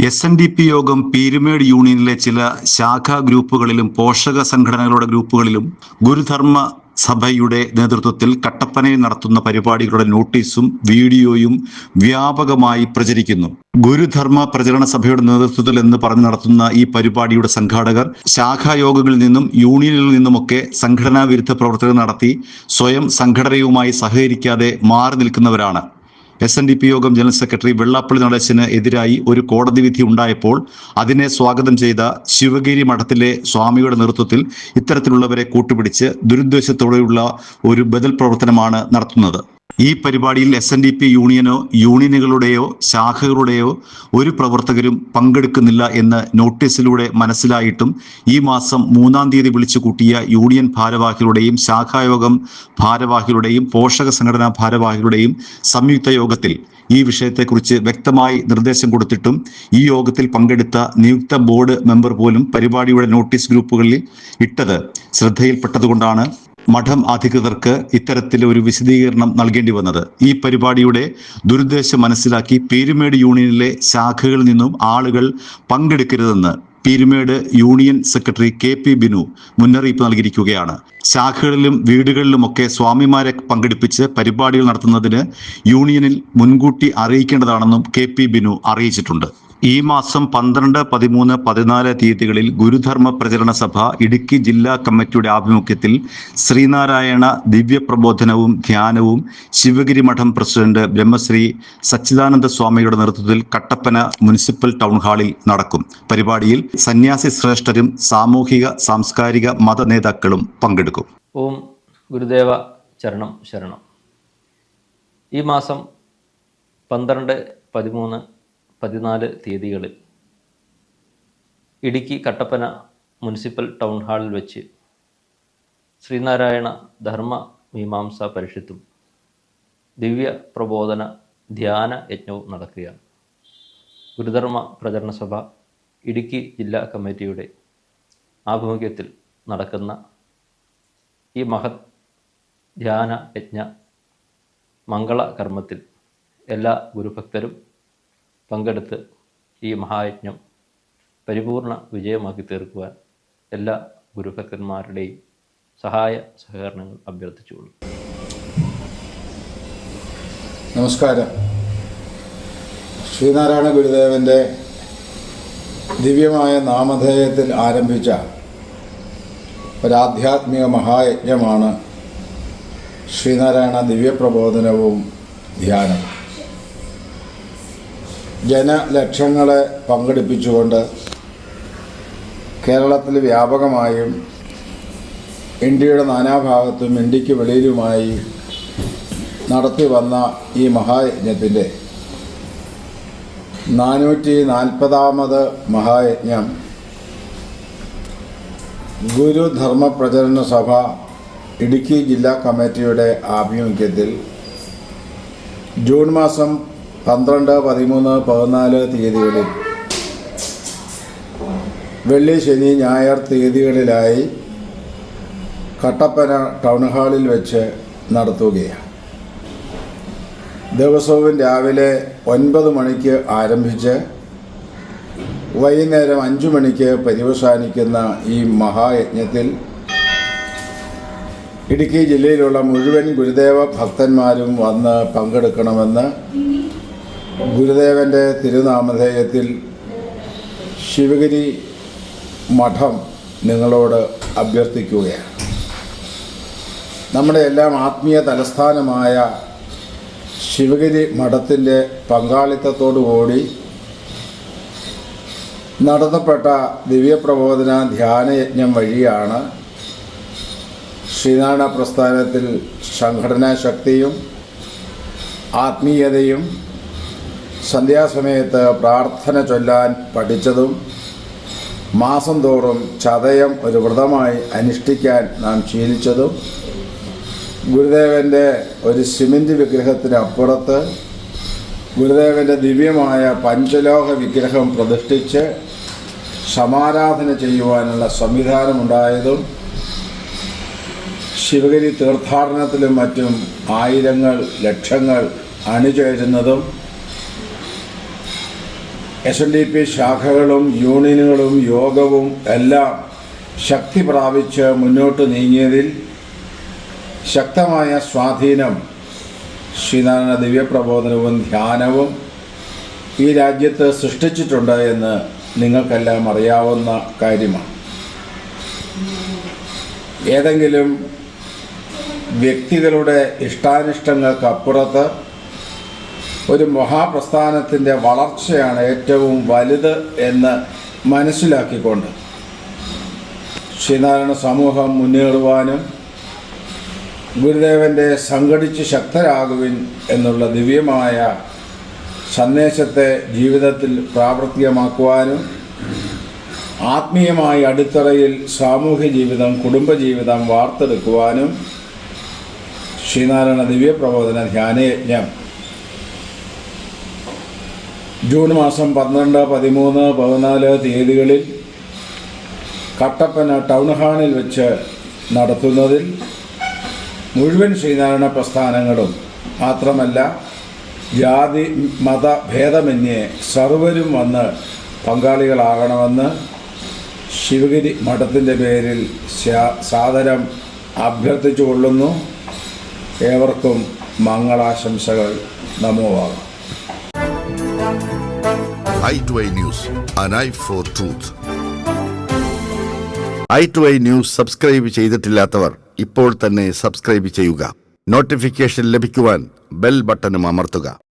SNDP യോഗം പീരുമേട് യൂണിയനിലെ ചില ശാഖാ ഗ്രൂപ്പുകളിലും പോഷക സംഘടനകളുടെ ഗ്രൂപ്പുകളിലും ഗുരുധർമ്മ സഭയുടെ നേതൃത്വത്തിൽ കട്ടപ്പനയിൽ നടത്തുന്ന പരിപാടികളുടെ നോട്ടീസും വീഡിയോയും വ്യാപകമായി പ്രചരിക്കുന്നു. ഗുരുധർമ്മ പ്രചരണ സഭയുടെ നേതൃത്വത്തിൽ എന്ന് പറഞ്ഞു നടത്തുന്ന ഈ പരിപാടിയുടെ സംഘാടകർ ശാഖായോഗങ്ങളിൽ നിന്നും യൂണിയനുകളിൽ നിന്നുമൊക്കെ സംഘടനാ വിരുദ്ധ പ്രവർത്തനം നടത്തി സ്വയം സംഘടനയുമായി സഹകരിക്കാതെ മാറി നിൽക്കുന്നവരാണ്. SNDP യോഗം ജനറൽ സെക്രട്ടറി വെള്ളാപ്പള്ളി നടേശന് എതിരായി ഒരു കോടതി വിധി ഉണ്ടായപ്പോൾ അതിനെ സ്വാഗതം ചെയ്ത ശിവഗിരി മഠത്തിലെ സ്വാമിയുടെ നേതൃത്വത്തിൽ ഇത്തരത്തിലുള്ളവരെ കൂട്ടുപിടിച്ച് ദുരുദ്ദേശത്തോടെയുള്ള ഒരു ബദൽ പ്രവർത്തനമാണ് നടത്തുന്നത്. ഈ പരിപാടിയിൽ SNDP യൂണിയനോ യൂണിയനുകളുടെയോ ശാഖകളുടെയോ ഒരു പ്രവർത്തകരും പങ്കെടുക്കുന്നില്ല എന്ന് നോട്ടീസിലൂടെ മനസ്സിലായിട്ടും ഈ മാസം 3-ാം തീയതി വിളിച്ചു കൂട്ടിയ യൂണിയൻ ഭാരവാഹികളുടെയും ശാഖായോഗം ഭാരവാഹികളുടെയും പോഷക സംഘടനാ ഭാരവാഹികളുടെയും സംയുക്ത യോഗത്തിൽ ഈ വിഷയത്തെക്കുറിച്ച് വ്യക്തമായി നിർദ്ദേശം കൊടുത്തിട്ടും ഈ യോഗത്തിൽ പങ്കെടുത്ത നിയുക്ത ബോർഡ് മെമ്പർ പോലും പരിപാടിയുടെ നോട്ടീസ് ഗ്രൂപ്പുകളിൽ ഇട്ടത് ശ്രദ്ധയിൽപ്പെട്ടതുകൊണ്ടാണ് മഠം അധികൃതർക്ക് ഇത്തരത്തിൽ ഒരു വിശദീകരണം നൽകേണ്ടി വന്നത്. ഈ പരിപാടിയുടെ ദുരുദ്ദേശം മനസ്സിലാക്കി പീരുമേട് യൂണിയനിലെ ശാഖകളിൽ നിന്നും ആളുകൾ പങ്കെടുക്കരുതെന്ന് Peermade union secretary KP Binu മുന്നറിയിപ്പ് നൽകിയിരിക്കുകയാണ്. ശാഖകളിലും വീടുകളിലുമൊക്കെ സ്വാമിമാരെ പങ്കെടുപ്പിച്ച് പരിപാടികൾ നടത്തുന്നതിന് യൂണിയനിൽ മുൻകൂട്ടി അറിയിക്കേണ്ടതാണെന്നും KP ബിനു അറിയിച്ചിട്ടുണ്ട്. ഈ മാസം 12, 13, 14 തീയതികളിൽ ഗുരുധർമ്മ പ്രചരണ സഭ ഇടുക്കി ജില്ലാ കമ്മിറ്റിയുടെ ആഭിമുഖ്യത്തിൽ ശ്രീനാരായണ ദിവ്യപ്രബോധനവും ധ്യാനവും ശിവഗിരി മഠം പ്രസിഡന്റ് ബ്രഹ്മശ്രീ സച്ചിദാനന്ദ സ്വാമിയുടെ നേതൃത്വത്തിൽ കട്ടപ്പന മുനിസിപ്പൽ ടൗൺ ഹാളിൽ നടക്കും. പരിപാടിയിൽ സന്യാസി ശ്രേഷ്ഠരും സാമൂഹിക സാംസ്കാരിക മത നേതാക്കളും പങ്കെടുക്കും. ഓം ഗുരുദേവ ചരണം ശരണം. ഈ മാസം 12, 13, 14 തീയതികളിൽ ഇടുക്കി കട്ടപ്പന മുനിസിപ്പൽ ടൗൺ ഹാളിൽ വെച്ച് ശ്രീനാരായണ ധർമ്മ മീമാംസാ പരിഷത്തും ദിവ്യ പ്രബോധന ധ്യാന യജ്ഞവും നടക്കുകയാണ്. ഗുരുധർമ്മ പ്രചരണ സഭ ഇടുക്കി ജില്ലാ കമ്മിറ്റിയുടെ ആഭിമുഖ്യത്തിൽ നടക്കുന്ന ഈ മഹത് ധ്യാന യജ്ഞ മംഗള കർമ്മത്തിൽ എല്ലാ ഗുരുഭക്തരും പങ്കെടുത്ത് ഈ മഹായജ്ഞം പരിപൂർണ വിജയമാക്കി തീർക്കുവാൻ എല്ലാ ഗുരുഭക്തന്മാരുടെയും സഹായ സഹകരണങ്ങൾ അഭ്യർത്ഥിച്ചുകൊള്ളു. നമസ്കാരം. ശ്രീനാരായണ ഗുരുദേവൻ്റെ ദിവ്യമായ നാമധേയത്തിൽ ആരംഭിച്ച ഒരാധ്യാത്മിക മഹായജ്ഞമാണ് ശ്രീനാരായണ ദിവ്യപ്രബോധനവും ധ്യാനവും. ജനലക്ഷങ്ങളെ പങ്കെടുപ്പിച്ചുകൊണ്ട് കേരളത്തിൽ വ്യാപകമായും ഇന്ത്യയുടെ നാനാഭാഗത്തും ഇന്ത്യക്ക് വെളിയിലുമായി നടത്തി വന്ന ഈ മഹായജ്ഞത്തിൻ്റെ 440ാമത് മഹായജ്ഞം ഗുരുധർമ്മ പ്രചരണ സഭ ഇടുക്കി ജില്ലാ കമ്മിറ്റിയുടെ ആഭിമുഖ്യത്തിൽ ജൂൺ മാസം 12, 13, 14 തീയതികളിൽ വെള്ളി, ശനി, ഞായർ തീയതികളിലായി കട്ടപ്പന ടൗൺ ഹാളിൽ വെച്ച് നടത്തുകയാണ്. ദിവസവും രാവിലെ 9 മണിക്ക് ആരംഭിച്ച് വൈകുന്നേരം 5 മണിക്ക് പര്യവസാനിക്കുന്ന ഈ മഹായജ്ഞത്തിൽ ഇടുക്കി ജില്ലയിലുള്ള മുഴുവൻ ഗുരുദേവ ഭക്തന്മാരും വന്ന് പങ്കെടുക്കണമെന്ന് ഗുരുദേവൻ്റെ തിരുനാമധേയത്തിൽ ശിവഗിരി മഠം നിങ്ങളോട് അഭ്യർത്ഥിക്കുകയാണ്. നമ്മുടെ എല്ലാം ആത്മീയ തലസ്ഥാനമായ ശിവഗിരി മഠത്തിൻ്റെ പങ്കാളിത്തത്തോടുകൂടി നടത്തപ്പെട്ട ദിവ്യപ്രബോധന ധ്യാനയജ്ഞം വഴിയാണ് ശ്രീനാരായണ പ്രസ്ഥാനത്തിൽ സംഘടനാ ശക്തിയും ആത്മീയതയും സന്ധ്യാസമയത്ത് പ്രാർത്ഥന ചൊല്ലാൻ പഠിച്ചതും മാസം തോറും ചതയം ഒരു വ്രതമായി അനുഷ്ഠിക്കാൻ നാം ശീലിച്ചതും ഗുരുദേവൻ്റെ ഒരു സിമൻറ്റ് വിഗ്രഹത്തിനപ്പുറത്ത് ഗുരുദേവൻ്റെ ദിവ്യമായ പഞ്ചലോഹ വിഗ്രഹം പ്രതിഷ്ഠിച്ച് സമാരാധന ചെയ്യുവാനുള്ള സംവിധാനമുണ്ടായതും ശിവഗിരി തീർത്ഥാടനത്തിലും മറ്റും ആയിരങ്ങൾ ലക്ഷങ്ങൾ അണിചേരുന്നതും SNDP ശാഖകളും യൂണിയനുകളും യോഗവും എല്ലാം ശക്തി പ്രാപിച്ച് മുന്നോട്ട് നീങ്ങിയതിൽ ശക്തമായ സ്വാധീനം ശ്രീനാരായണ ദിവ്യപ്രബോധനവും ധ്യാനവും ഈ രാജ്യത്ത് സൃഷ്ടിച്ചിട്ടുണ്ട് എന്ന് നിങ്ങൾക്കെല്ലാം അറിയാവുന്ന കാര്യമാണ്. ഏതെങ്കിലും വ്യക്തികളുടെ ഇഷ്ടാനിഷ്ടങ്ങൾക്കപ്പുറത്ത് ഒരു മഹാപ്രസ്ഥാനത്തിൻ്റെ വളർച്ചയാണ് ഏറ്റവും വലുത് എന്ന് മനസ്സിലാക്കിക്കൊണ്ട് ശ്രീനാരായണ സമൂഹം മുന്നേറുവാനും ഗുരുദേവൻ്റെ സംഘടിച്ച് ശക്തരാകുവിൻ എന്നുള്ള ദിവ്യമായ സന്ദേശത്തെ ജീവിതത്തിൽ പ്രാവർത്തികമാക്കുവാനും ആത്മീയമായ അടിത്തറയിൽ സാമൂഹ്യ ജീവിതം, കുടുംബജീവിതം വാർത്തെടുക്കുവാനും ശ്രീനാരായണ ദിവ്യപ്രബോധന ധ്യാനയജ്ഞം ജൂൺ മാസം 12, 13, 14 തീയതികളിൽ കട്ടപ്പന ടൗൺ ഹാളിൽ വെച്ച് നടത്തുന്നതിൽ മുഴുവൻ ശ്രീനാരായണ പ്രസ്ഥാനങ്ങളും മാത്രമല്ല ജാതി മത ഭേദമന്യേ സർവരും വന്ന് പങ്കാളികളാകണമെന്ന് ശിവഗിരി മഠത്തിൻ്റെ പേരിൽ സാദരം അഭ്യർത്ഥിച്ചു കൊള്ളുന്നു. ഏവർക്കും മംഗളാശംസകൾ. നമോവാകാം. i2i News, an eye for truth. i2i News subscribe ചെയ്തിട്ടില്ലാത്തവർ ഇപ്പോൾ തന്നെ സബ്സ്ക്രൈബ് ചെയ്യുക. നോട്ടിഫിക്കേഷൻ ലഭിക്കുവാൻ ബെൽ ബട്ടണും അമർത്തുക.